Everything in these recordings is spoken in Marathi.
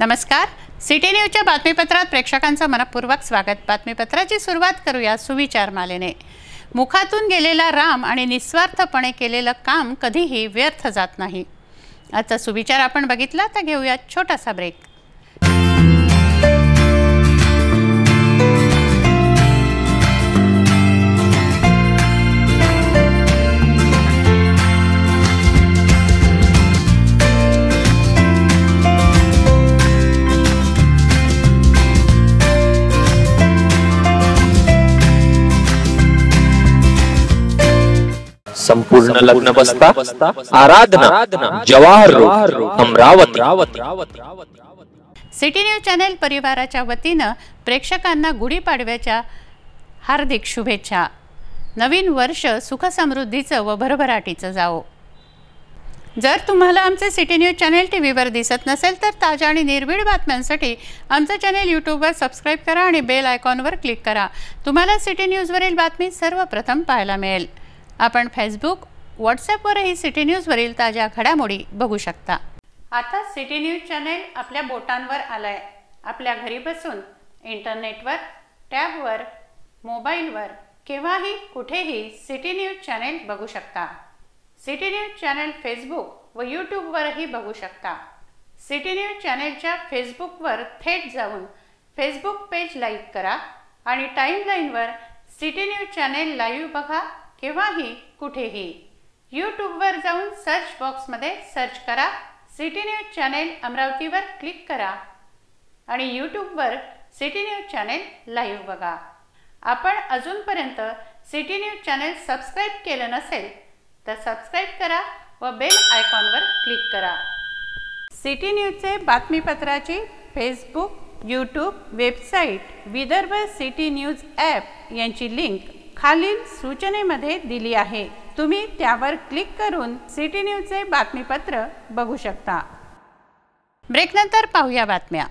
नमस्कार, सिटी न्यूजच्या बातमीपत्रात प्रेक्षकांचं मनपूर्वक स्वागत। बातमीपत्राची सुरुवात करूया सुविचार मालेने। मुखातून गेलेला राम आणि निस्वार्थपणे केलेलं काम कधीही व्यर्थ जात नाही। आजचा सुविचार आपण बघितला तर घेऊया छोटासा ब्रेक। संपूर्ण लग्न बसता Aradhana Jawahar road Amravati. City news channel परिवाराच्या वतीनं प्रेक्षकांना गुढीपाडव्याच्या हार्दिक शुभेच्छा। नवीन वर्ष सुख समृद्धीचं व भरभराटीचं जावो। जर तुम्हाला आमचे सिटी न्यूज चॅनल टीव्हीवर दिसत नसेल तर ताज्या आणि निर्भीड बातम्यांसाठी आमचं चॅनल यूट्यूबवर सबस्क्राइब करा आणि बेल आयकॉनवर क्लिक करा। तुम्हाला सिटी न्यूजवरील बातमी सर्वप्रथम पाहायला मिळेल। आपण फेसबुक, व्हॉट्सॲपवरही सिटी न्यूजवरील ताज्या घडामोडी बघू शकता। आता सिटी न्यूज चॅनल आपल्या बोटांवर आलाय। आपल्या घरी बसून इंटरनेटवर, टॅबवर, मोबाईलवर केव्हाही कुठेही सिटी न्यूज चॅनल बघू शकता। सिटी न्यूज चॅनल फेसबुक व यूट्यूबवरही बघू शकता। सिटी न्यूज चॅनलच्या फेसबुकवर थेट जाऊन फेसबुक पेज लाईक करा आणि टाइमलाईनवर सिटी न्यूज चॅनल लाईव्ह बघा। केव्हाही कुठेही यूट्यूबवर जाऊन सर्च बॉक्समध्ये सर्च करा, सिटी न्यूज चॅनल अमरावतीवर क्लिक करा आणि यूट्यूबवर सिटी न्यूज चॅनल लाईव्ह बघा। आपण अजूनपर्यंत सिटी न्यूज चॅनल सबस्क्राइब केलं नसेल तर सबस्क्राइब करा व बेल आयकॉनवर क्लिक करा। सिटी न्यूजचे बातमीपत्राची Facebook, YouTube, website, Vidarbha city news app यांची लिंक खालील सूचनेमध्ये दिली आहे। तुम्ही त्यावर क्लिक करून सिटी न्यूजचे बातमीपत्र बघू शकता। ब्रेकनंतर पाहूया बातम्या।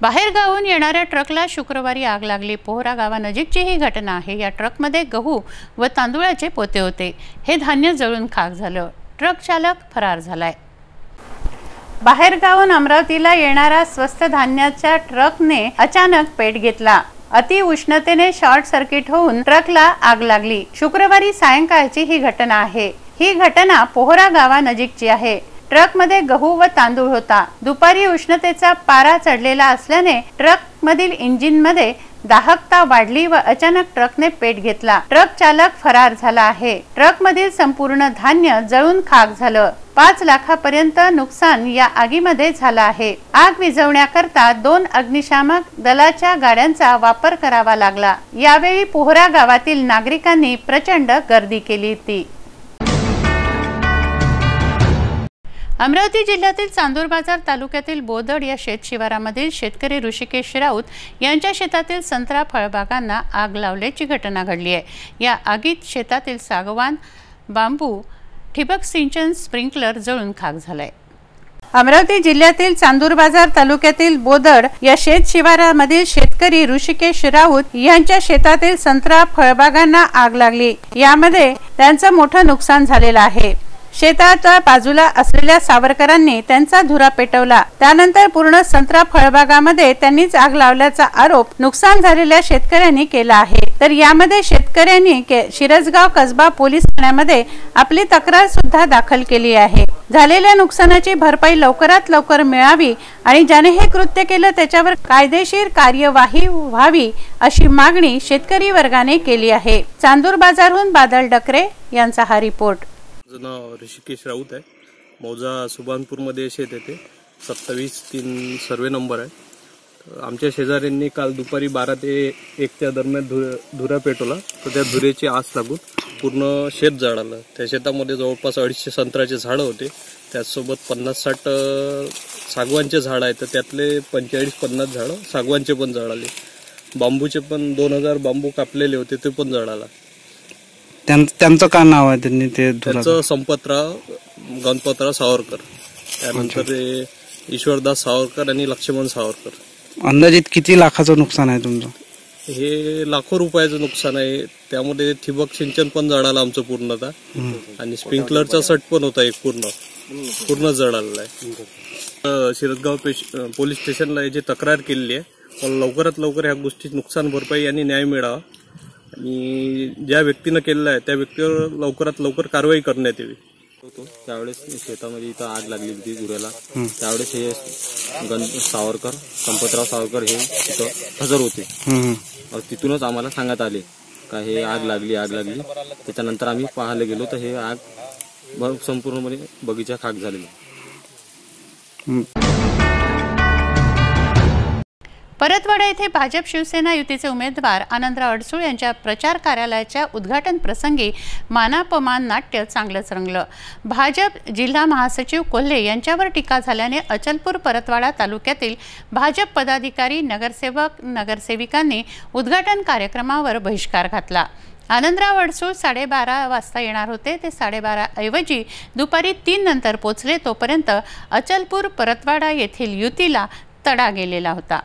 बाहेर गावाहून येणाऱ्या ट्रकला शुक्रवारी आग लागली। पोहरा गावानजीकची ही घटना आहे। या ट्रकमध्ये गहू व तांदूळाचे पोते होते। हे धान्य जळून खाक झालं। ट्रक चालक फरार झालाय। बाहेर गावाहून अमरावतीला येणारा स्वस्त धान्याच्या ट्रकने अचानक पेट घेतला। अति उष्णतेने शॉर्ट सर्किट होऊन ट्रकला आग लागली। शुक्रवारी सायंकाळची ही घटना आहे। ही घटना पोहरा गावानजीकची आहे। ट्रकमध्ये गहू व तांदूळ होता। दुपारी उष्णतेचा पारा चढलेला असल्याने ट्रक मधील इंजिन मध्ये दाहकता वाढली व अचानक ट्रकने पेट घेतला। ट्रक चालक फरार झाला आहे। ट्रक मधील संपूर्ण धान्य जळून खाक झालं। 5 लाखापर्यंत नुकसान या आगीमध्ये झालं आहे। आग विझवण्याकरता 2 अग्निशामक दलाच्या गाड्यांचा वापर करावा लागला। यावेळी पोहरा गावातील नागरिकांनी प्रचंड गर्दी केली होती। अमरावती जिल्ह्यातील चांदूर बाजार तालुक्यातील बोदड या शेतशिवारामधील शेतकरी ऋषिकेश राऊत यांच्या शेतातील संत्रा फळबागांना आग लावल्याची घटना घडली आहे। या आगीत शेतातील सागवान, बांबू, ठिबक सिंचन स्प्रिंकलर जळून खाक झालाय। अमरावती जिल्ह्यातील चांदूर बाजार तालुक्यातील बोदड या शेतशिवारामधील शेतकरी ऋषिकेश राऊत यांच्या शेतातील संत्रा फळबागांना आग लागली। यामध्ये त्यांचं मोठं नुकसान झालेलं आहे। शेताच्या बाजूला असलेल्या सावरकरांनी त्यांचा धुरा पेटवला। त्यानंतर पूर्ण संत्रा फळबागामध्ये त्यांनीच आग लावल्याचा आरोप नुकसान झालेल्या शेतकऱ्यांनी केला आहे। तर यामध्ये शेतकऱ्यांनी शिरसगाव कसबा पोलीस ठाण्यामध्ये आपली तक्रार सुद्धा दाखल केली आहे। झालेल्या नुकसानाची भरपाई लवकरात लवकर मिळावी आणि ज्याने हे कृत्य केलं त्याच्यावर कायदेशीर कार्यवाही व्हावी अशी मागणी शेतकरी वर्गाने केली आहे। चांदूर बाजारहून बादल डकरे यांचा हा रिपोर्ट। नाव ऋषिकेश राऊत आहे। मौजा सुभानपूरमध्ये शेत येते 27-3 सर्वे नंबर आहे। आमच्या शेजाऱ्यांनी काल दुपारी 12 ते 1 च्या दरम्यान धुरा पेटवला, तर त्या धुरेची आस लागून पूर्ण शेत जळालं. त्या शेतामध्ये जवळपास 250 संत्र्याचे झाडं होते, त्याचसोबत 50-60 सागवानचे झाडं आहेत, तर त्यातले 45-50 झाडं सागवानचे पण जळाले. बांबूचे पण 2000 बांबू कापलेले होते, ते पण जळाला. त्यांचं काय नाव आहे? त्यांनी ते त्याचं संपतराव गणपतराव सावरकर, त्यानंतर ते ईश्वरदास सावरकर आणि लक्ष्मण सावरकर. अंदाजित किती लाखाचं नुकसान आहे तुमचं? हे लाखो रुपयाचं नुकसान आहे. त्यामध्ये ठिबक सिंचन पण जळालं आमचं पूर्णतः, आणि स्प्रिंकलरचा सट पण होता एक पूर्ण जळालेला आहे. शिरदगाव पोलीस स्टेशनला याची तक्रार केलेली आहे. पण लवकरात लवकर ह्या गोष्टीत नुकसान भरपाई आणि न्याय मिळावा, आणि ज्या व्यक्तीनं केलेलं आहे त्या व्यक्तीवर लवकरात लवकर कारवाई करण्यात यावी. त्यावेळेस शेतामध्ये इथं आग लागली होती गुऱ्याला. त्यावेळेस हे सावरकर, संपतराव सावरकर हे तिथं हजर होते. तिथूनच आम्हाला सांगण्यात आले का हे आग लागली. त्याच्यानंतर आम्ही पाहायला गेलो तर हे आग संपूर्णपणे बगीचा खाक झालेला. परतवाडा येथे भाजप शिवसेना युतीचे उमेदवार आनंदराव अडसूळ यांच्या प्रचार कार्यालयाच्या उद्घाटन प्रसंगी मानापमान नाट्य चांगलंच रंगलं. भाजप जिल्हा महासचिव कोल्हे यांच्यावर टीका झाल्याने अचलपूर परतवाडा तालुक्यातील भाजप पदाधिकारी, नगरसेवक, नगरसेविकांनी उद्घाटन कार्यक्रमावर बहिष्कार घातला. आनंदराव अडसूळ 12:30 वाजता येणार होते, ते 12:30 ऐवजी दुपारी 3 नंतर पोचले. तोपर्यंत अचलपूर परतवाडा येथील युतीला तडा गेलेला होता.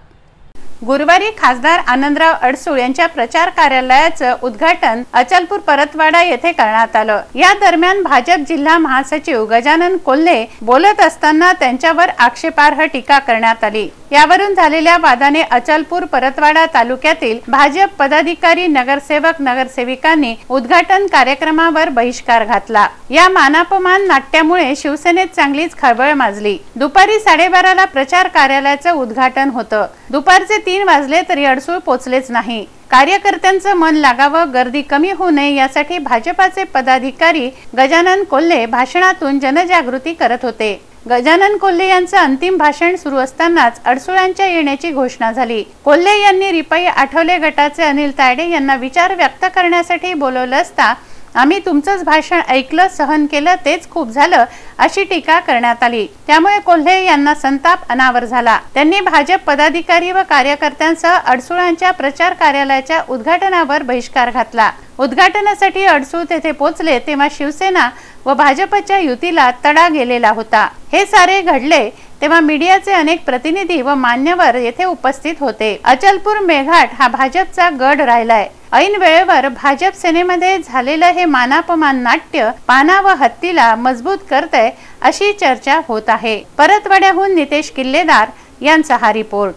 गुरुवारी खासदार आनंदराव अडसूळ यांच्या प्रचार कार्यालयाचं उद्घाटन अचलपूर परतवाडा येथे करण्यात आलं. या दरम्यान भाजप जिल्हा महासचिव गजानन कोल्हे बोलत असताना त्यांच्यावर आक्षेपार्ह टीका करण्यात आली. यावरून झालेल्या वादाने अचलपूर परतवाडा तालुक्यातील भाजप पदाधिकारी, नगरसेवक, नगरसेविकांनी उद्घाटन कार्यक्रमावर बहिष्कार घातला. या मानापमान नाट्यामुळे शिवसेनेत चांगलीच खळबळ माजली. दुपारी 12:30ला प्रचार कार्यालयाचं उद्घाटन होतं. दुपारचे 3 वाजले तरी अडसूळ पोचलेच नाही. कार्यकर्त्यांचं मन लागावं, गर्दी कमी होऊ नये यासाठी भाजपाचे पदाधिकारी गजानन कोल्हे भाषणातून जनजागृती करत होते. गजानन कोल्हे यांचं अंतिम भाषण सुरू असतानाच अडसूळांच्या येण्याची घोषणा झाली. कोल्हे यांनी रिपाई आठवले गटाचे अनिल तायडे यांना विचार व्यक्त करण्यासाठी बोलवलं असता आम्ही तुमचंच भाषण ऐकलं, सहन केलं, तेच खूप झालं अशी टीका करण्यात आली. त्यामुळे कोल्हे यांना संताप अनावर झाला. त्यांनी भाजप पदाधिकारी व कार्यकर्त्यांसह अडसूळांच्या प्रचार कार्यालयाच्या उद्घाटनावर बहिष्कार घातला. उद्घाटनासाठी अडसूळ तेथे पोहोचले तेव्हा शिवसेना व भाजपच्या युतीला तडा गेलेला होता. हे सारे घडले तेव्हा मीडियाचे अनेक प्रतिनिधी व मान्यवर येथे उपस्थित होते. अचलपूर मेळघाट हा भाजपचा गड राहिलाय. ऐन वेळेवर भाजप सेनेमध्ये झालेलं हे मानापमान नाट्य पाना व हत्तीला मजबूत करतंय अशी चर्चा होत आहे. परतवाड्याहून नितेश किल्लेदार यांचा हा रिपोर्ट.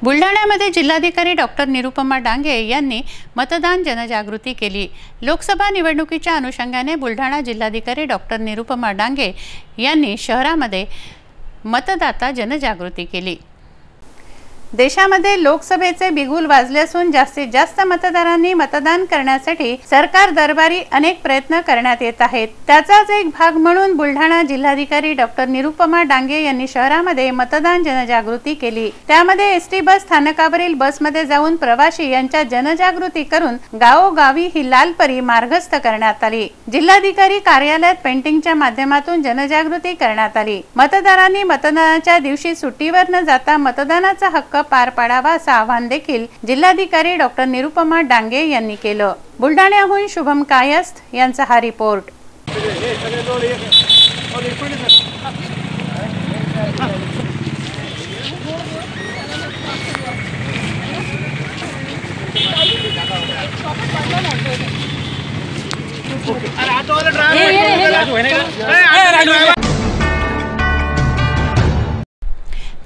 बुलढाण्यामध्ये जिल्हाधिकारी डॉक्टर निरुपमा डांगे यांनी मतदान जनजागृती केली. लोकसभा निवडणुकीच्या अनुषंगाने बुलढाणा जिल्हाधिकारी डॉक्टर निरुपमा डांगे यांनी शहरामध्ये मतदाता जनजागृती केली. देशामध्ये लोकसभेचे बिगुल वाजले असून जास्तीत जास्त मतदारांनी मतदान करण्यासाठी सरकार दरबारी अनेक प्रयत्न करण्यात येत आहेत. त्याचाच एक भाग म्हणून बुलढाणा जिल्हाधिकारी डॉक्टर निरुपमा डांगे यांनी शहरामध्ये मतदान जनजागृती केली. त्यामध्ये एसटी बस स्थानकावरील बसमध्ये जाऊन प्रवासी यांच्या जनजागृती करून गावोगावी ही लालपरी मार्गस्थ करण्यात आली. जिल्हाधिकारी कार्यालयात पेंटिंगच्या माध्यमातून जनजागृती करण्यात आली. मतदारांनी मतदानाच्या दिवशी सुट्टीवर न जाता मतदानाचा हक्क पार पाडावा असं आवाहन देखील जिल्हाधिकारी डॉक्टर निरुपमा डांगे यांनी केलं. बुलढाण्याहून शुभम कायस्थ यांचा हा रिपोर्ट.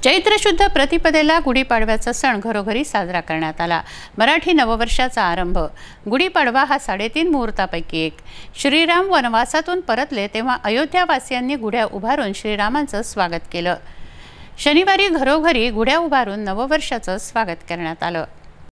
चैत्र शुद्ध प्रतिपदेला गुढीपाडव्याचा सण घरोघरी साजरा करण्यात आला. मराठी नववर्षाचा आरंभ. गुढीपाडवा हा 3.5 मुहूर्तापैकी एक. श्रीराम वनवासातून परतले तेव्हा अयोध्यावासियांनी गुढ्या उभारून श्रीरामांचं स्वागत केलं. शनिवारी घरोघरी गुढ्या उभारून नववर्षाचं स्वागत करण्यात आलं.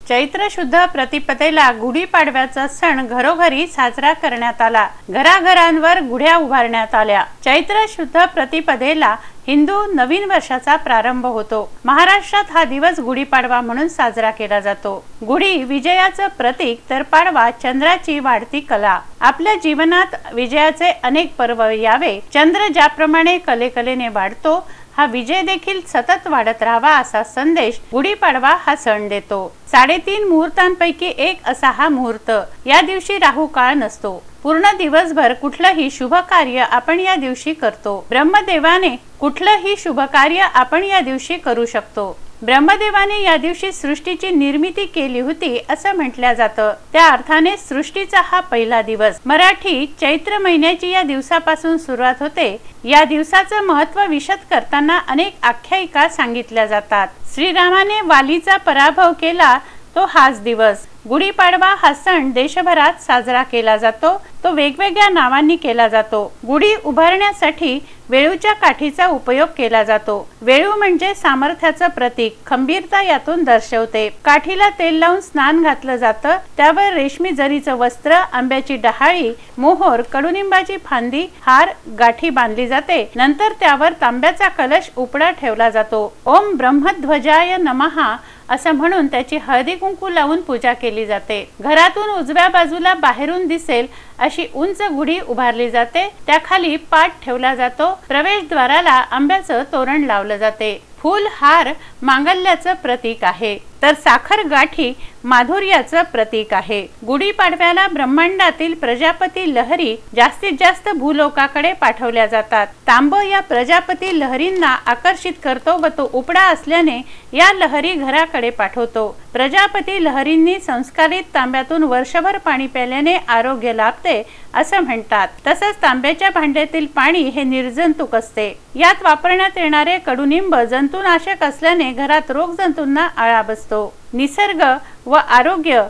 चैत्र शुद्ध प्रतिपदेला गुढीपाडव्याचा सण घरोघरी साजरा करण्यात आला. घराघरांवर गुढ्या उभारण्यात आल्या. चैत्र शुद्ध प्रतिपदेला हिंदू नवीन वर्षाचा प्रारंभ होतो. महाराष्ट्रात हा दिवस गुढीपाडवा म्हणून साजरा केला जातो. गुढी विजयाचं प्रतीक तर पाडवा चंद्राची वाढती कला. आपल्या जीवनात विजयाचे अनेक पर्व यावे. चंद्र ज्याप्रमाणे कलेकलेने वाढतो, हा विजय देखील सतत वाढत राहावा असा संदेश गुढीपाडवा हा सण देतो. 3.5 मुहूर्तांपैकी एक असा हा मुहूर्त. या दिवशी राहू काळ नसतो. पूर्ण दिवसभर कुठलंही शुभ कार्य आपण या दिवशी करतो. ब्रह्मदेवाने कुठलंही शुभ कार्य आपण या दिवशी करू शकतो. ब्रह्मदेवाने या दिवशी सृष्टीची निर्मिती केली होती असं म्हटलं जातं. त्या अर्थाने सृष्टीचा हा पहिला दिवस. मराठी चैत्र महिन्याची या दिवसापासून सुरुवात होते. या दिवसाचं महत्त्व विशद करताना अनेक आख्यायिका सांगितल्या जातात. श्रीरामाने वालीचा पराभव केला तो हाच दिवस. गुढीपाडवा हा सण देशभरात साजरा केला जातो. तो वेगवेगळ्या नावांनी केला जातो. गुढी उभारण्यासाठी वेळूच्या काठीचा उपयोग केला जातो. वेळू म्हणजे सामर्थ्याचं प्रतीक. खंबीरता यातून दर्शवते. काठीला तेल लावून स्नान घातलं जातं. त्यावर रेशमी जरीचं वस्त्र, आंब्याची डहाळी, मोहोर, कडुनिंबाची फांदी, हार, गाठी बांधली जाते. नंतर त्यावर तांब्याचा कलश उपडा ठेवला जातो. ओम ब्रह्मध्वजाय नमः असं म्हणून त्याची हळदी कुंकू लावून पूजा केली जाते. घरातून उजव्या बाजूला बाहेरून दिसेल अशी उंच गुढी उभारली जाते. त्याखाली पाट ठेवला जातो. प्रवेशद्वाराला आंब्याचं तोरण लावलं जाते. फूल हार मांगल्याचं प्रतीक आहे, तर साखर गाठी माधुर्याचं प्रतीक आहे. गुढीपाडव्याला ब्रह्मांडातील प्रजापती लहरी जास्तीत जास्त भूलोकाकडे पाठवल्या जातात. तांब या प्रजापती लहरींना आकर्षित करतो व तो उपडा असल्याने या लहरी घराकडे पाठवतो. प्रजापती लहरींनी संस्कारित तांब्यातून वर्षभर पाणी प्यायल्याने आरोग्य लाभते असं म्हणतात. तसंच तांब्याच्या भांड्यातील पाणी हे निर्जंतुक असते. यात वापरण्यात येणारे कडुनिंब जंतुनाशक असल्याने घरात रोगजंतूंना आळा बसतो. निसर्ग व आरोग्य,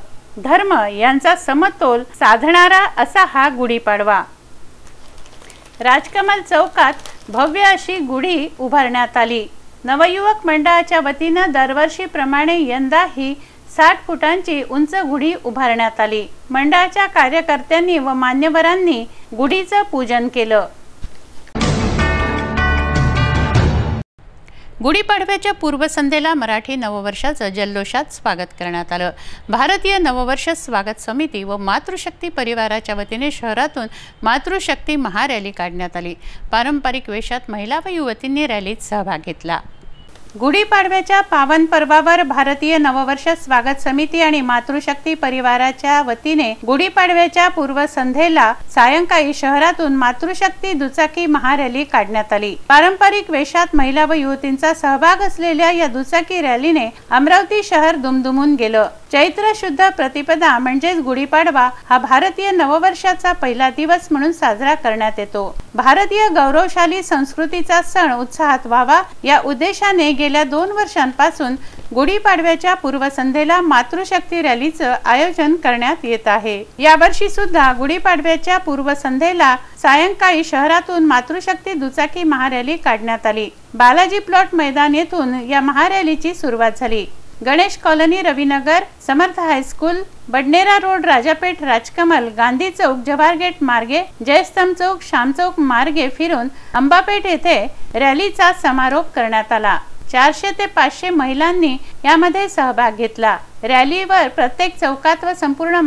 धर्म यांचा समतोल साधणारा असा हा गुढीपाडवा. राजकमल चौकात भव्य अशी गुढी उभारण्यात आली. नवयुवक मंडळाच्या वतीनं दरवर्षीप्रमाणे यंदाही 60 फुटांची उंच गुढी उभारण्यात आली. मंडळाच्या कार्यकर्त्यांनी व मान्यवरांनी गुढीचं पूजन केलं. गुढीपाडव्याच्या पूर्वसंध्येला मराठी नववर्षाचं जल्लोषात स्वागत करण्यात आलं. भारतीय नववर्ष स्वागत समिती व मातृशक्ती परिवाराच्या वतीने शहरातून मातृशक्ती महारॅली काढण्यात आली. पारंपरिक वेशात महिला व युवतींनी रॅलीत सहभाग घेतला. गुढीपाडव्याच्या पावन पर्वावर भारतीय नववर्ष स्वागत समिती आणि मातृशक्ती परिवाराच्या वतीने गुढीपाडव्याच्या पूर्वसंध्येला सायंकाळी शहरातून मातृशक्ती दुचाकी महारॅली काढण्यात आली. पारंपरिक वेशात महिला व युवतींचा सहभाग असलेल्या या दुचाकी रॅलीने अमरावती शहर दुमदुमून गेलं. चैत्र शुद्ध प्रतिपदा म्हणजेच गुढीपाडवा हा भारतीय नववर्षाचा पहिला दिवस म्हणून साजरा करण्यात येतो. भारतीय गौरवशाली संस्कृतीचा सण उत्साहात व्हावा या उद्देशाने गेल्या 2 वर्षांपासून गुढीपाडव्याच्या पूर्वसंध्येला मातृशक्ती रॅलीचं आयोजन करण्यात येत आहे. यावर्षी सुद्धा गुढीपाडव्याच्या पूर्वसंध्येला सायंकाळी शहरातून मातृशक्ती दुचाकी महारॅली काढण्यात आली. बालाजी प्लॉट मैदान येथून या महारॅलीची सुरुवात झाली. गणेश कॉलनी, रविनगर, समर्थ हायस्कूल, बडनेरा रोड, राजापेठ, राजकमल, गांधी चौक, जवाहर गेट मार्गे, जयस्तंभ चौक, श्याम चौक मार्गे फिरून अंबापेठ येथे रॅलीचा समारोप करण्यात आला. 400 ते 500 महिलांनी यामध्ये सहभाग घेतला. रॅलीवर प्रत्येक चौकात व संपूर्ण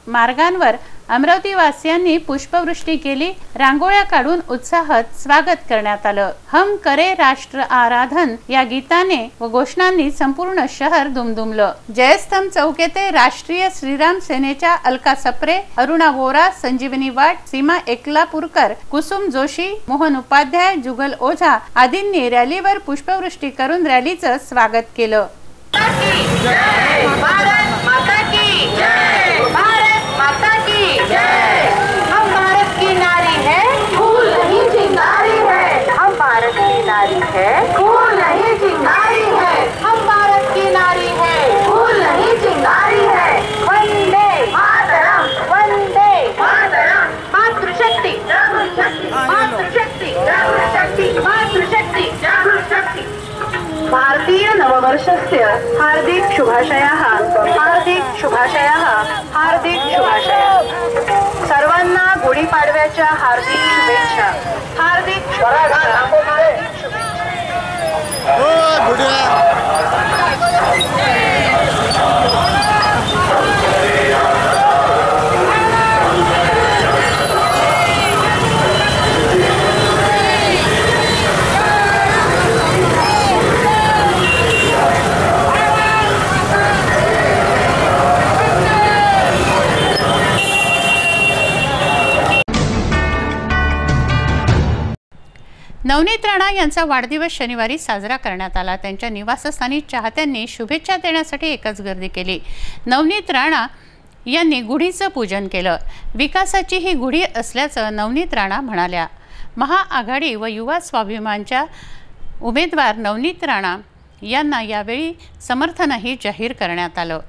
मार्गांवर अमरावती वासियांनी पुष्पवृष्टी केली. रांगोळ्या काढून उत्साहात स्वागत करण्यात आलं. हम करे राष्ट्र आराधन या गीताने व घोषणांनी संपूर्ण शहर दुमदुमलं. जयस्तंभ चौक येथे राष्ट्रीय श्रीराम सेनेच्या अलका सप्रे, अरुणा वोरा, संजीवनी वाट, सीमा एकलापूरकर, कुसुम जोशी, मोहन उपाध्याय, जुगल ओझा आदींनी रॅलीवर पुष्पवृष्टी करून रॅलीचं स्वागत केलं. भारत माता की जय, भारत माता की जय. हम भारत की नारी है, फूल नहीं चिंगारी है. हम भारत की नारी है, फूल नहीं चिंगारी है. हम भारत की नारी है, फूल नहीं चिंगारी है. वंदे मातरम, वंदे मातरम. मातृशक्ती, मातृशक्ती, मातृशक्ती, मातृशक्ती. भारतीय नववर्ष वर्षस्य हार्दिक शुभाशयाः, हार्दिक शुभाशयाः, हार्दिक शुभाशयाः। सर्वांना गुढीपाडव्याच्या हार्दिक शुभेच्छा, हार्दिक शुभेच्छा, हार्दिक शुभेच्छा। नवनीत राणा यांचा वाढदिवस शनिवारी साजरा करण्यात आला। त्यांच्या निवासस्थानी चाहत्यांनी शुभेच्छा देण्यासाठी एकच गर्दी केली। नवनीत राणा यांनी गुढीचं पूजन केलं। विकासाची ही गुढी असल्याचं नवनीत राणा म्हणाल्या। महाआघाडी व युवा स्वाभिमानच्या उमेदवार नवनीत राणा यांना यावेळी समर्थनही जाहीर करण्यात आलं।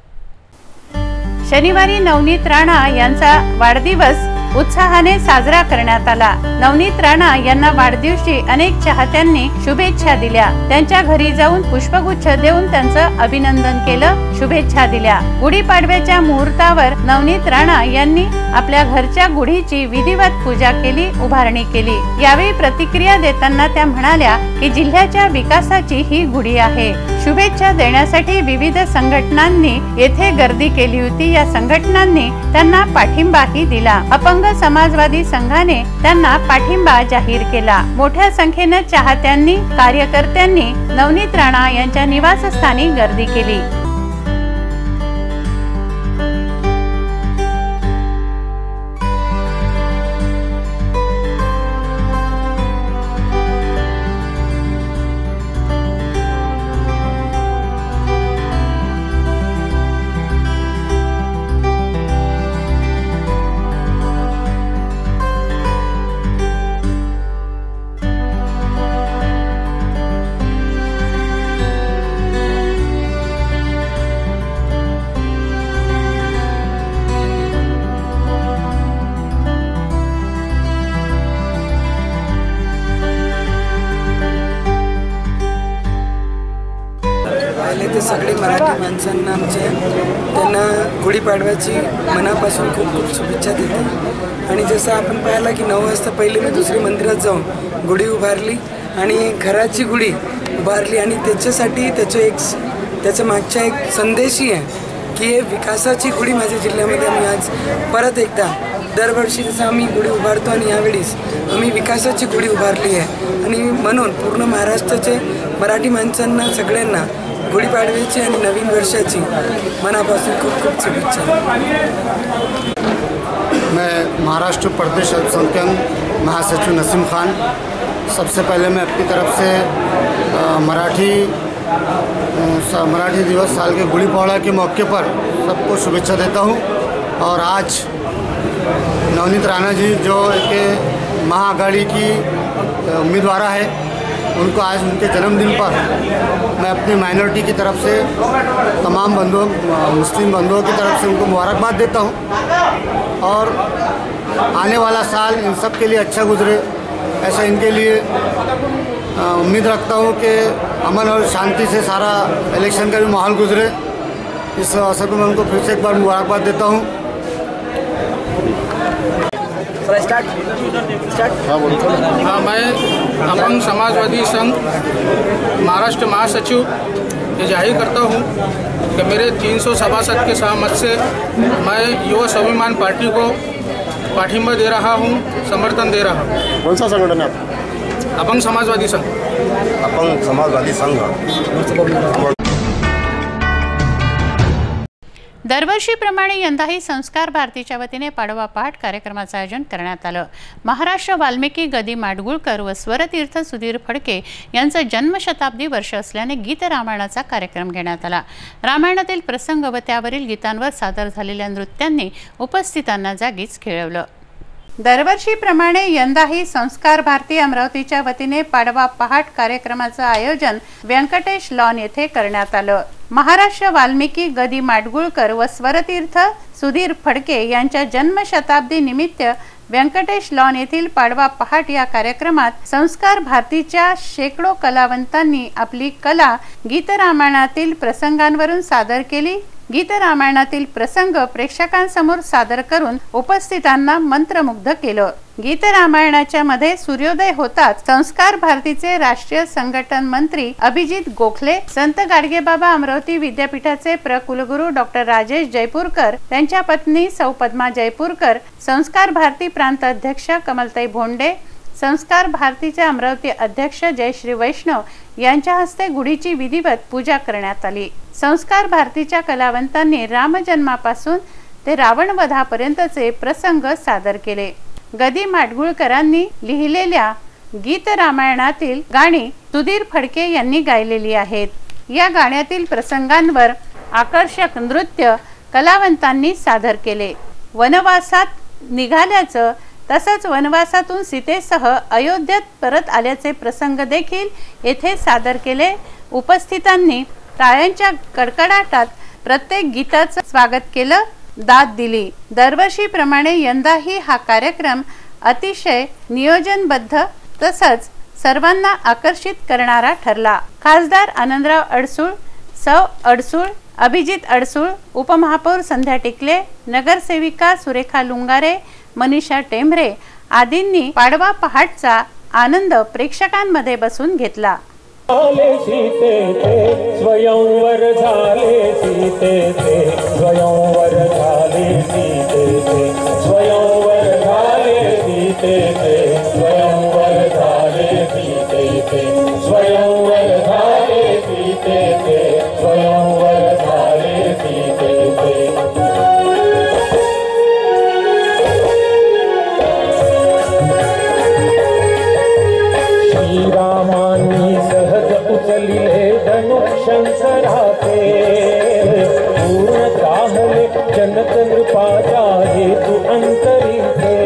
शनिवारी नवनीत राणा यांचा वाढदिवस उत्साहाने साजरा करण्यात आला। नवनीत राणा यांना वाढदिवशी अनेक चाहत्यांनी शुभेच्छा दिल्या। त्यांच्या घरी जाऊन पुष्पगुच्छ देऊन त्यांचं अभिनंदन केलं, शुभेच्छा दिल्या। गुढीपाडव्याच्या मुहूर्तावर नवनीत राणा यांनी आपल्या घरच्या गुढीची विधिवत पूजा केली, उभारणी केली। यावेळी प्रतिक्रिया देताना त्या म्हणाल्या की जिल्ह्याच्या विकासाची ही गुढी आहे। शुभेच्छा देण्यासाठी विविध संघटनांनी येथे गर्दी केली होती। या संघटनांनी त्यांना पाठिंबाही दिला। अपंग समाजवादी संघाने त्यांना पाठिंबा जाहीर केला। मोठ्या संख्येने चाहत्यांनी, कार्यकर्त्यांनी नवनीत राणा यांच्या निवासस्थानी गर्दी केली। ते सगळे मराठी माणसांना त्यांना गुढीपाडव्याची मनापासून खूप खूप शुभेच्छा देते। आणि जसं आपण पाहिलं की 9 वाजता पहिले मी दुसरी मंदिरात जाऊन गुढी उभारली आणि घराची गुढी उभारली आणि त्याच्यासाठी त्याच्या मागचा एक संदेशही आहे की हे विकासाची गुढी माझ्या जिल्ह्यामध्ये आम्ही आज परत एकदा दरवर्षी जसं आम्ही गुढी उभारतो आणि यावेळीस आम्ही विकासाची गुढी उभारली आहे। आणि म्हणून पूर्ण महाराष्ट्राचे मराठी माणसांना सगळ्यांना गुढीपाडव्याची आणि नवीन वर्षाची मनापासून खूप खूप शुभेच्छा। मैं महाराष्ट्र प्रदेश अल्पसंख्यक महासचिव नसीम खान, सबसे पहले मैं अपनी तरफ से मराठी दिवस साल के गुड़ी पड़वा के मौके पर सबको शुभेच्छा देता हूँ। और आज नवनीत राणा जी जो एक महाआघाड़ी की उम्मीदवार है, उनको आज उनके जन्मदिन पर मैं अपनी माइनॉरिटी की तरफ से तमाम मुस्लिम बंधुओं की तरफ से उनको मुबारकबाद देता हूँ। और आने वाला साल इन सब के लिए अच्छा गुजरे, ऐसा इनके लिए उम्मीद रखता हूँ कि अमन और शांति से सारा इलेक्शन का भी माहौल गुजरे। इस अवसर पर मैं उनको फिर से एक बार मुबारकबाद देता हूँ। हाँ, मैं अपंग समाजवादी संघ महाराष्ट्र महासचिव ये जाहिर करता हूँ कि मेरे 300 सभासद के सहमत से मैं युवा स्वाभिमान पार्टी को पाठिंबा दे रहा हूँ, समर्थन दे रहा हूँ। कौन सा संगठन है आपका? अपंग समाजवादी संघ। अपंग समाजवादी संघ। दरवर्षीप्रमाणे यंदाही संस्कार भारतीच्या वतीने पाडवा पहाट कार्यक्रमाचं आयोजन करण्यात आलं। महाराष्ट्र वाल्मिकी गदी माडगुळकर व स्वरतीर्थ सुधीर फडके यांचा जन्मशताब्दी वर्ष असल्याने गीत रामायणाचा कार्यक्रम घेण्यात आला। रामायणातील प्रसंग व त्यावरील गीतांवर सादर झालेल्या नृत्यांनी उपस्थितांना जागीच खेळवलं। दरवर्षीप्रमाणे यंदाही संस्कार भारती अमरावतीच्या वतीने पाडवा पहाट कार्यक्रमाचं आयोजन व्यंकटेश लॉन येथे करण्यात आलं। महाराष्ट्र वाल्मिकी गदी माडगुळकर व स्वरतीर्थ सुधीर फडके यांच्या जन्मशताब्दी निमित्त व्यंकटेश लॉन येथील पाडवा पहाट या कार्यक्रमात संस्कार भारतीच्या शेकडो कलावंतांनी आपली कला गीतरामायणातील प्रसंगांवरून सादर केली। गीतरामायणातील प्रसंग प्रेक्षकांसमोर सादर करून उपस्थितांना मंत्रमुग्ध केलं। गीतरामायणाच्या मध्ये सूर्योदय होताच संस्कार भारतीचे राष्ट्रीय संघटन मंत्री अभिजित गोखले, संत गाडगेबाबा अमरावती विद्यापीठाचे प्रकुलगुरू डॉक्टर राजेश जयपूरकर, त्यांच्या पत्नी सौ पद्मा जयपूरकर, संस्कार भारती प्रांत अध्यक्ष कमलताई भोंडे, संस्कार भारतीचे अमरावती अध्यक्ष जयश्री वैष्णव यांच्या हस्ते गुढीची विधिवत पूजा करण्यात आली। संस्कार भारतीच्या कलावंतांनी रामजन्मापासून ते रावणवधापर्यंतचे प्रसंग सादर केले। गदी माडगुळकरांनी लिहिलेल्या गीत रामायणातील गाणी सुधीर फडके यांनी गायलेली आहेत। या गाण्यातील प्रसंगांवर आकर्षक नृत्य कलावंतांनी सादर केले। वनवासात निघाल्याचं तसंच वनवासातून सीतेसह अयोध्येत परत आल्याचे प्रसंग देखील येथे सादर केले। उपस्थितांनी टाळ्यांच्या कडकडाटात प्रत्येक गीताचं स्वागत केलं, दाद दिली। दरवर्षीप्रमाणे यंदाही हा कार्यक्रम अतिशय नियोजनबद्ध तसंच सर्वांना आकर्षित करणारा ठरला। खासदार आनंदराव अडसूळ, सौ अडसूळ, अभिजित अडसूळ, उपमहापौर संध्या टिकले, नगरसेविका सुरेखा लुंगारे, मनीषा टेंभरे आदींनी पाडवा पहाटचा आनंद प्रेक्षकांमध्ये बसून घेतला। स्वयंवर झाले सीतेचे, स्वयंवर झाले सीतेचे, स्वयंवर झाले सीतेचे, स्वयंवर झाले सीतेचे, स्वयंवर झाले सीतेचे, स्वयंवर झाले सीतेचे। श्रीरामानी सहज उचलिले धनुशंकराचे, पूर्ण राहले जनक नृपाचा हेतु अंतरीचे।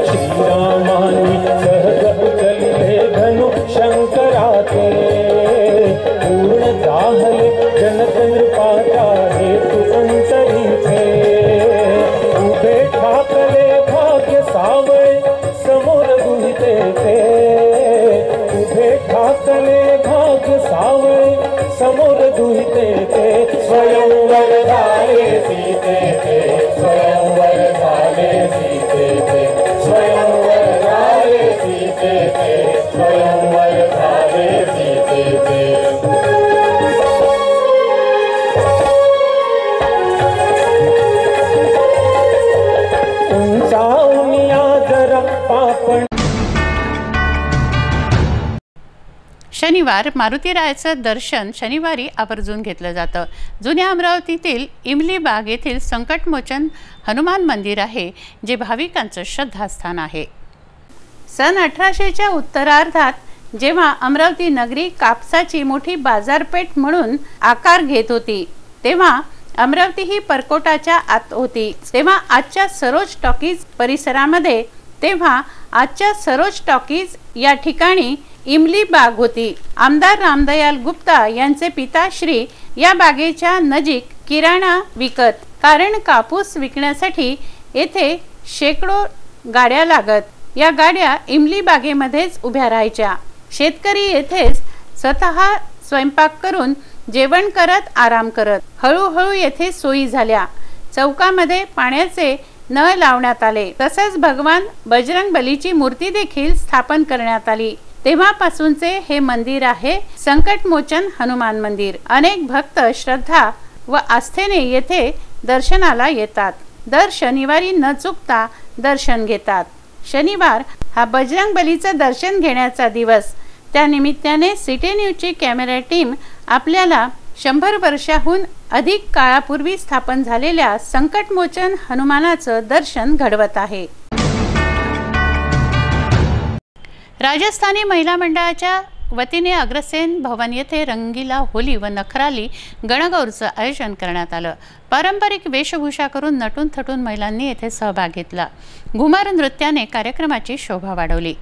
श्रीरामानी सहज उचलिले धनुशंकराचे, पूर्ण राहले जनक नृपाचा हेतु अंतरीचे। उभे ठाकले भाग्य सावळे समोर दुहिते ते, उभे ठाकले भाग्य सावळे समोर दुहिते ते। स्वयंवर झाले सीतेचे, स्वयंवर झाले सीतेचे, स्वयंवर झाले सीतेचे, स्वयंवर झाले सीतेचे। उंचावूनिया जरा पापण। शनिवार मारुतीरायाचं दर्शन शनिवारी आवर्जून घेतलं जातं। जुन्या अमरावतीतील इमली बाग येथील संकटमोचन हनुमान मंदिर आहे, जे भाविकांचं श्रद्धास्थान आहे। सन 1800च्या उत्तरार्धात जेव्हा अमरावती नगरी कापसाची मोठी बाजारपेठ म्हणून आकार घेत होती, तेव्हा अमरावती ही परकोटाच्या आत होती। तेव्हा आजच्या सरोज टॉकीज परिसरामध्ये या ठिकाणी इमली बाग होती। आमदार रामदयाल गुप्ता यांचे पिताश्री या बागेच्या नजीक किराणा विकत, कारण कापूस विकण्यासाठी येथे शेकडो गाड्या लागत। या गाड्या इमली बागेमध्येच उभ्या राहायच्या। शेतकरी येथेच स्वतः स्वयंपाक करून जेवण करत आराम करत। हळूहळू येथे सोयी झाल्या। चौकामध्ये पाण्याचे नळ लावण्यात आले, तसेच भगवान बजरंग बलीची मूर्ती देखील स्थापन करण्यात आली। तेव्हापासूनचे हे मंदिर आहे संकटमोचन हनुमान मंदिर। अनेक भक्त श्रद्धा व आस्थेने येथे दर्शनाला येतात। दर शनिवारी न चुकता दर्शन घेतात। शनिवार हा बजरंग बलीचं दर्शन घेण्याचा दिवस। त्या निमित्ताने सिटी न्यूजची कॅमेरा टीम आपल्याला 100 वर्षाहून अधिक काळापूर्वी स्थापन झालेल्या संकटमोचन हनुमानाचं दर्शन घडवत आहे। राजस्थानी महिला मंडळाच्या वतीने अग्रसेन भवन येथे रंगीला होली व नखराली गणगौरचं आयोजन करण्यात आलं। पारंपरिक वेशभूषा करून नटून थटून महिलांनी येथे सहभाग घेतला। घुमर नृत्याने कार्यक्रमाची शोभा वाढवली।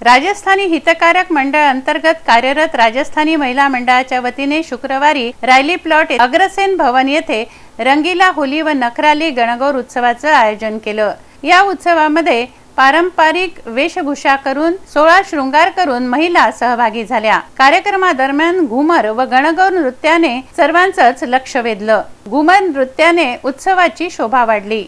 राजस्थानी हितकारक मंडळ अंतर्गत कार्यरत राजस्थानी महिला मंडळाच्या वतीने शुक्रवारी रायली प्लॉट अग्रसेन भवन येथे रंगीला होली व नखराली गणगौर उत्सवाचं आयोजन केलं। या उत्सवामध्ये पारंपरिक वेशभूषा करून 16 शृंगार करून महिला सहभागी झाल्या। कार्यक्रमादरम्यान घुमर व गणगौर नृत्याने सर्वांचंच लक्ष वेधलं। घुमर नृत्याने उत्सवाची शोभा वाढली।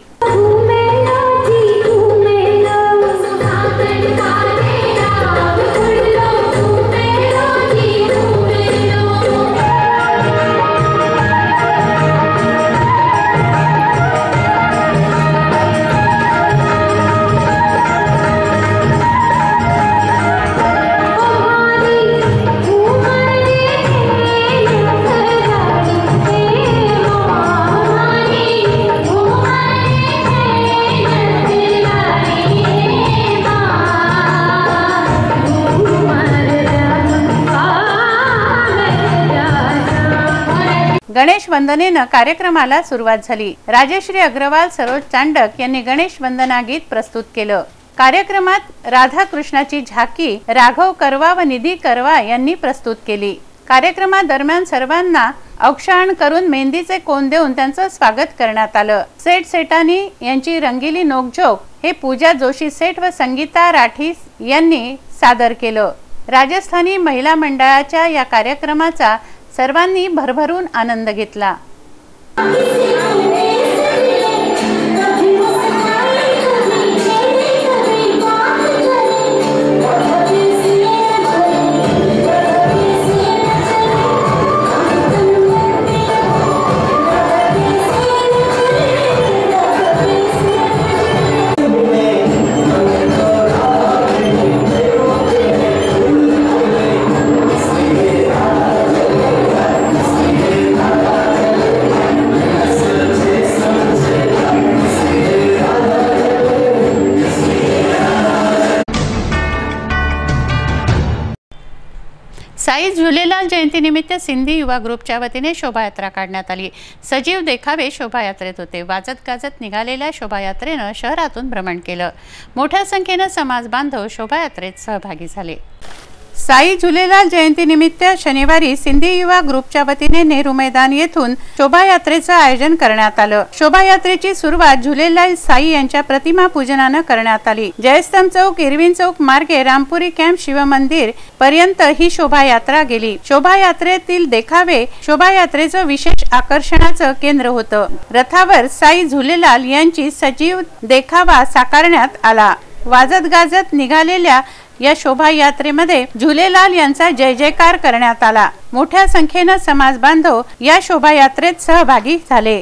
गणेश वंदनेनं कार्यक्रमाला सुरुवात झाली। राजश्री अग्रवाल, सरोज चांडक यांनी गणेश वंदना गीत प्रस्तुत केलं। कार्यक्रमात राधा कृष्णाची झाकी राघव करवा व निधी करवा यांनी प्रस्तुत केली। कार्यक्रमादरम्यान सर्वांना औक्षण करून मेहंदीचे कोन देऊन त्यांचं स्वागत करण्यात आलं। सेठ सेठानी यांची रंगीली नोकझोक हे पूजा जोशी सेठ व संगीता राठी यांनी सादर केलं। राजस्थानी महिला मंडळाच्या या कार्यक्रमाचा सर्वांनी भरभरून आनंद घेतला। साई झुलेलाल जयंतीनिमित्त सिंधी युवा ग्रुपच्या वतीने शोभायात्रा काढण्यात आली। सजीव देखावे शोभायात्रेत होते। वाजत गाजत निघालेल्या शोभायात्रेनं शहरातून भ्रमण केलं। मोठ्या संख्येनं समाज बांधव शोभायात्रेत सहभागी झाले। साई झुलेलाल जयंतीनिमित्त शनिवारी सिंधी युवा ग्रुपच्या वतीने नेहरू मैदान येथून शोभायात्रेचं आयोजन करण्यात आलं। शोभायात्रेची सुरुवात झुलेलाल साई यांच्या प्रतिमा पूजनानं करण्यात आली। जयस्तंभ चौक, इरविन चौक मार्गे रामपुरी कॅम्प शिवमंदिर पर्यंत ही शोभायात्रा गेली। शोभायात्रेतील देखावे शोभायात्रेचं विशेष आकर्षणाचं केंद्र होतं। रथावर साई झुलेलाल यांची सजीव देखावा साकारण्यात आला। वाजत गाजत निघालेल्या या शोभायात्रेमध्ये झुलेलाल यांचा जय जयकार करण्यात आला। मोठ्या संख्येनं समाज बांधव या शोभायात्रेत सहभागी झाले।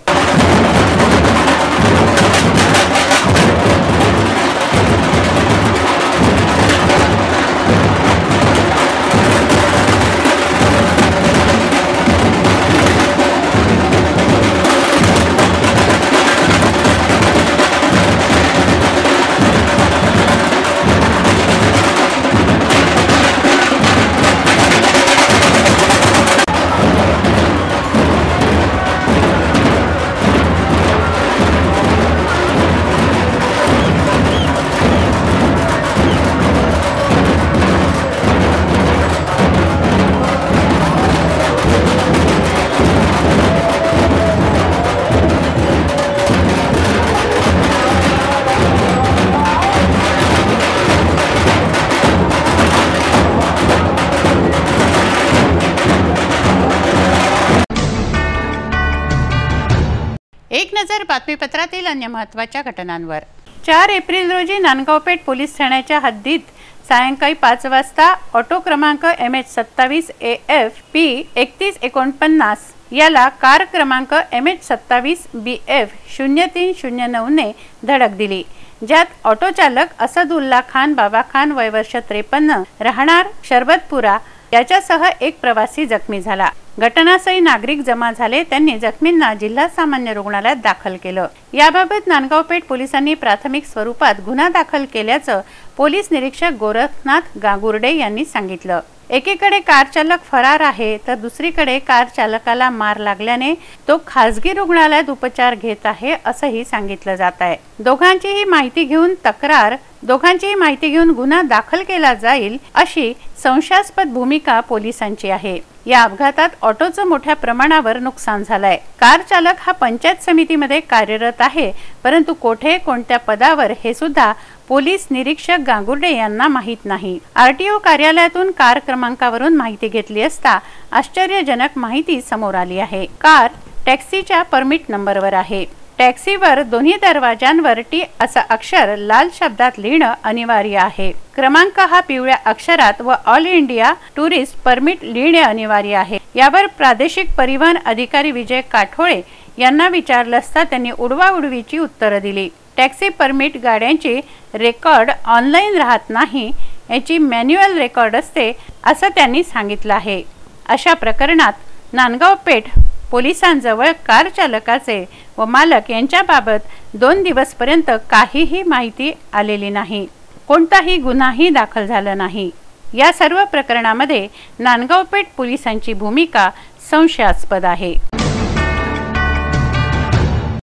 एक नजर बातमीपत्रातील अन्य महत्त्वाच्या घटनांवर। 4 एप्रिल रोजी नांदगावपेठ पोलीस ठाण्याच्या हद्दीत सायंकाळी 5 वाजता ऑटो क्रमांक MH27 AF P 3149 याला कार क्रमांक MH27 BF 0309 ने धडक दिली, ज्यात ऑटो चालक असदुल्ला खान बाबा खान वय वर्ष 53 राहणार शरबतपुरा याच्यासह एक प्रवासी जखमी झाला। घटनास्थळी नागरिक जमा झाले, त्यांनी जखमींना जिल्हा सामान्य रुग्णालयात दाखल केलं। याबाबत नांदगावपेठ पोलिसांनी प्राथमिक स्वरूपात गुन्हा दाखल केल्याचं पोलीस निरीक्षक गोरखनाथ गागुर्डे यांनी सांगितलं। एकीकडे कार चालक फरार आहे तर दुसरीकडे कार चालकाला मार लागल्याने तो खासगी रुग्णालयात उपचार घेत आहे असंही सांगितलं जात आहे। दोघांचीही माहिती घेऊन तक्रार दोघांची माहिती घेऊन गुन्हा दाखल केला जाईल अशी संशयास्पद भूमिका पोलिसांची आहे। या अपघातात ऑटोचं मोठ्या प्रमाणावर नुकसान झालंय। कार चालक हा पंचायत समितीमध्ये कार्यरत आहे, परंतु कोठे कोणत्या पदावर हे सुद्धा पोलीस निरीक्षक गांगुर्डे यांना माहित नाही। आरटीओ कार्यालयातून कार क्रमांकावरून माहिती घेतली असता आश्चर्यजनक माहिती समोर आली आहे। कार टॅक्सीच्या परमिट नंबरवर आहे। टॅक्सीवर दोन्ही दरवाजांवर टी असं अक्षर लाल शब्दात लिहिणं अनिवार्य आहे। क्रमांक हा पिवळ्या अक्षरात व ऑल इंडिया टुरिस्ट परमिट लिहिणे अनिवार्य आहे। यावर प्रादेशिक परिवहन अधिकारी विजय काठोळे यांना विचारलं असता त्यांनी उडवाउडवीची उत्तरं दिली। टॅक्सी परमिट गाड्यांची रेकॉर्ड ऑनलाईन राहत नाही, याची मॅन्युअल रेकॉर्ड असते असं त्यांनी सांगितलं आहे। अशा प्रकरणात नांदगाव पेठ पोलिसांजवळ कार चालकाचे व मालक यांच्याबाबत 2 दिवसपर्यंत काहीही माहिती आलेली नाही। कोणताही गुन्हाही दाखल झाला नाही। या सर्व प्रकरणामध्ये नांदगाव पेठ पोलिसांची भूमिका संशयास्पद आहे।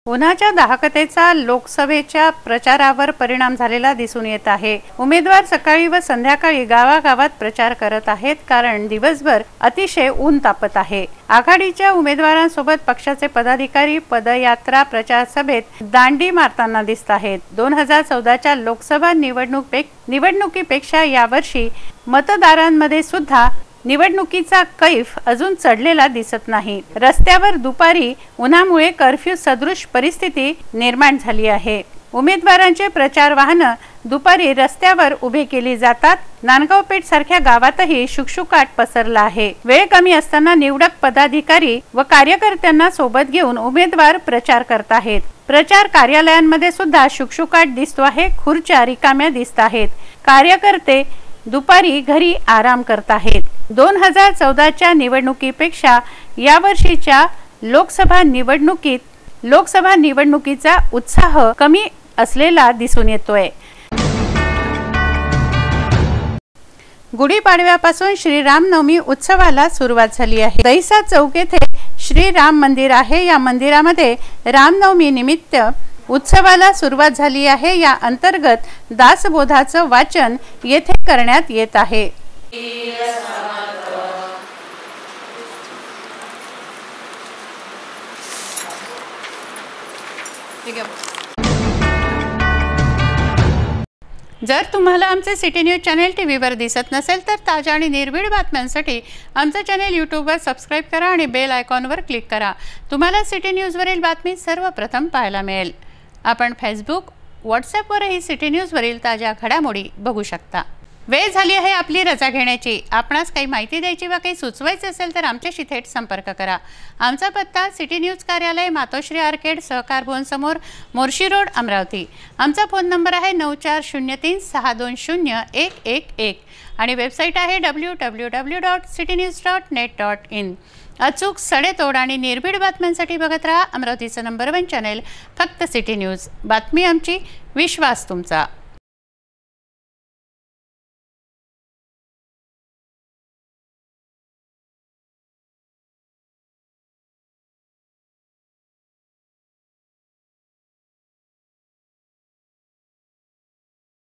उन्हाच्या दाहकतेचा लोकसभेच्या प्रचारावर परिणाम झालेला दिसून येत आहे। उमेदवार सकाळी व संध्याकाळी गावागावात प्रचार करत आहेत, कारण दिवसभर अतिशय ऊन तापत आहे। आघाडीच्या उमेदवारांसोबत पक्षाचे पदाधिकारी पदयात्रा प्रचार सभेत दांडी मारताना दिसत आहेत। 2014च्या लोकसभा निवडणुकीपेक्षा यावर्षी मतदारांमध्ये सुद्धा निवडणुकीचा कैफ अजून चढलेला दिसत नाही। रस्त्यावर दुपारी उन्हामुळे कर्फ्यू सदृश परिस्थिती निर्माण झाली आहे। उमेदवारांचे प्रचार वाहनं दुपारी रस्त्यावर उभे केली जातात। नांदगाव पेठ सारख्या गावातही शुकशुकाट पसरला आहे। वेळ कमी असताना निवडक पदाधिकारी व कार्यकर्त्यांना सोबत घेऊन उमेदवार प्रचार करत आहेत। प्रचार कार्यालयांमध्ये सुद्धा शुकशुकाट दिसतो आहे। खुर्च्या रिकाम्या दिसत आहेत। कार्यकर्ते दुपारी घरी आराम करत आहेत। 2014च्या निवडणुकीपेक्षा यावर्षीच्या लोकसभा निवडणुकीचा उत्साह कमी असलेला दिसून येतोय। गुढीपाडव्यापासून श्रीरामनवमी उत्सवाला सुरुवात झाली आहे। दहिसा चौक येथे श्रीराम मंदिर आहे। या मंदिरामध्ये रामनवमी निमित्त उत्सवाला सुरुवात झाली आहे। या अंतर्गत दासबोधाचं वाचन येथे करण्यात येत आहे। जर तुम्हाला आमचे सिटी न्यूज चॅनल टीव्हीवर दिसत नसेल तर ताज्या आणि निर्भीड बातम्यांसाठी आमचं चॅनल यूट्यूबवर सबस्क्राईब करा आणि बेल आयकॉनवर क्लिक करा। तुम्हाला सिटी न्यूजवरील बातमी सर्वप्रथम पाहायला मिळेल। आपण फेसबुक, व्हॉट्सॲपवरही सिटी न्यूजवरील ताज्या घडामोडी बघू शकता। वेळ झाली आहे आपली रजा घेण्याची। आपणास काही माहिती द्यायची वा काही सुचवायचे असेल तर आमच्याशी थेट संपर्क करा। आमचा पत्ता सिटी न्यूज कार्यालय, मातोश्री आर्केड, सहकार भवन समोर, मोर्शी रोड, अमरावती। आमचा फोन नंबर आहे 9403620111 आणि वेबसाईट आहे www.citynews.net.in। अचूक, सडेतोड आणि निर्भीड बातम्यांसाठी बघत राहा अमरावतीचं नंबर 1 चॅनल, फक्त सिटी न्यूज। बातमी आमची, विश्वास तुमचा।